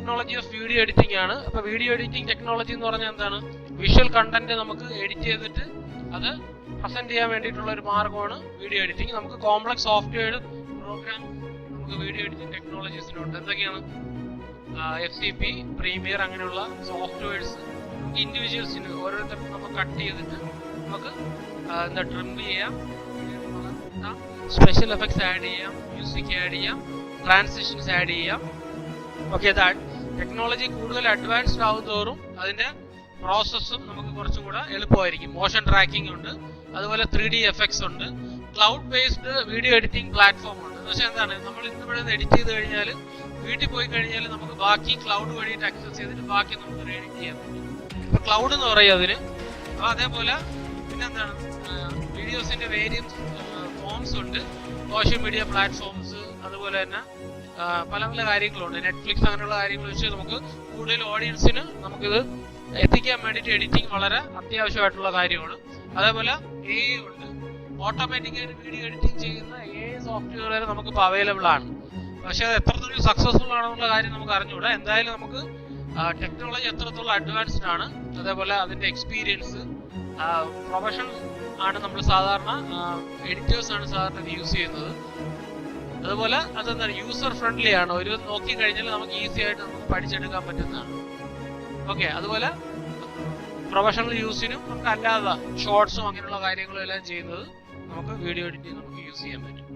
Technology of video editing ആണ്. അപ്പോൾ video editing technology എന്ന് പറഞ്ഞാൽ എന്താണ്? വിഷ്വൽ കണ്ടന്റ് നമുക്ക് എഡിറ്റ് ചെയ്തിട്ട് അത് പ്രസന്റ് ചെയ്യാൻ വേണ്ടിയിട്ടുള്ള ഒരു മാർഗമാണ് വീഡിയോ എഡിറ്റിംഗ്. നമുക്ക് കോംപ്ലക്സ് സോഫ്റ്റ്വെയർ പ്രോഗ്രാം നമുക്ക് വീഡിയോ എഡിറ്റിംഗ് ടെക്നോളജീസിലുണ്ട്. എന്തൊക്കെയാണ്? FCP, പ്രീമിയർ അങ്ങനെയുള്ള സോഫ്റ്റ്വെയർസ് നമുക്ക് ഇൻഡിവിജ്വൽസിന് ഓരോരുത്തർക്കും നമുക്ക് കട്ട് ചെയ്തിട്ട് നമുക്ക് എന്താ ട്രിം ചെയ്യാം, സ്പെഷ്യൽ എഫക്ട്സ് ആഡ് ചെയ്യാം, മ്യൂസിക് ആഡ് ചെയ്യാം, ട്രാൻസിഷൻസ് ആഡ് ചെയ്യാം. ഓക്കെ, ടെക്നോളജി കൂടുതൽ അഡ്വാൻസ്ഡ് ആവുന്നതോറും അതിന്റെ പ്രോസസ്സും നമുക്ക് കുറച്ചും കൂടെ എളുപ്പമായിരിക്കും. മോഷൻ ട്രാക്കിംഗ് ഉണ്ട്, അതുപോലെ 3D എഫക്ട്സ് ഉണ്ട്, cloud based video editing platform ഉണ്ട്. എന്ന് വെച്ചാൽ എന്താണ്? നമ്മൾ ഇന്നിവിടെ നിന്ന് എഡിറ്റ് ചെയ്ത് കഴിഞ്ഞാൽ വീട്ടിൽ പോയി കഴിഞ്ഞാൽ നമുക്ക് ബാക്കി ക്ലൗഡ് വഴിയിട്ട് ആക്സസ് ചെയ്തിട്ട് ബാക്കി നമുക്ക് എഡിറ്റ് ചെയ്യാൻ പറ്റും. ഇപ്പൊ ക്ലൗഡ് എന്ന് പറയും അതിന്. അപ്പോൾ അതേപോലെ പിന്നെന്താണ്, വീഡിയോസിന്റെ വേരിയൻസ് ഫോംസ് ഉണ്ട്, സോഷ്യൽ മീഡിയ പ്ലാറ്റ്ഫോംസ്, അതുപോലെ തന്നെ പല പല കാര്യങ്ങളുണ്ട്. നെറ്റ്ഫ്ലിക്സ് അങ്ങനെയുള്ള കാര്യങ്ങൾ വെച്ച് നമുക്ക് കൂടുതൽ ഓഡിയൻസിന് നമുക്കിത് എത്തിക്കാൻ വേണ്ടിയിട്ട് എഡിറ്റിംഗ് വളരെ അത്യാവശ്യമായിട്ടുള്ള കാര്യമാണ്. അതേപോലെ AI ഉണ്ട്, ഓട്ടോമാറ്റിക്കായിട്ട് വീഡിയോ എഡിറ്റിംഗ് ചെയ്യുന്ന AI സോഫ്റ്റ്വെയർ നമുക്ക് ഇപ്പോൾ അവൈലബിൾ ആണ്. പക്ഷെ അത് എത്രത്തോളം സക്സസ്ഫുൾ ആണെന്നുള്ള കാര്യം നമുക്ക് അറിഞ്ഞുകൂടാ. എന്തായാലും നമുക്ക് ടെക്നോളജി എത്രത്തോളം അഡ്വാൻസ്ഡ് ആണ്, അതേപോലെ അതിന്റെ എക്സ്പീരിയൻസ്, പ്രൊഫഷണൽ ആണ് നമ്മൾ സാധാരണ എഡിറ്റേഴ്സ് ആണ് സാധാരണ യൂസ് ചെയ്യുന്നത്. അതുപോലെ അതെന്താണ്, യൂസർ ഫ്രണ്ട്ലി ആണ്. ഒരു നോക്കി കഴിഞ്ഞാൽ നമുക്ക് ഈസി ആയിട്ട് നമുക്ക് പഠിച്ചെടുക്കാൻ പറ്റുന്നതാണ്. ഓക്കെ, അതുപോലെ പ്രൊഫഷണൽ യൂസിനും നമുക്ക് അല്ലാതെ ഷോർട്സും അങ്ങനെയുള്ള കാര്യങ്ങളും എല്ലാം ചെയ്യുന്നത് നമുക്ക് വീഡിയോ എഡിറ്റിംഗ് നമുക്ക് യൂസ് ചെയ്യാൻ പറ്റും.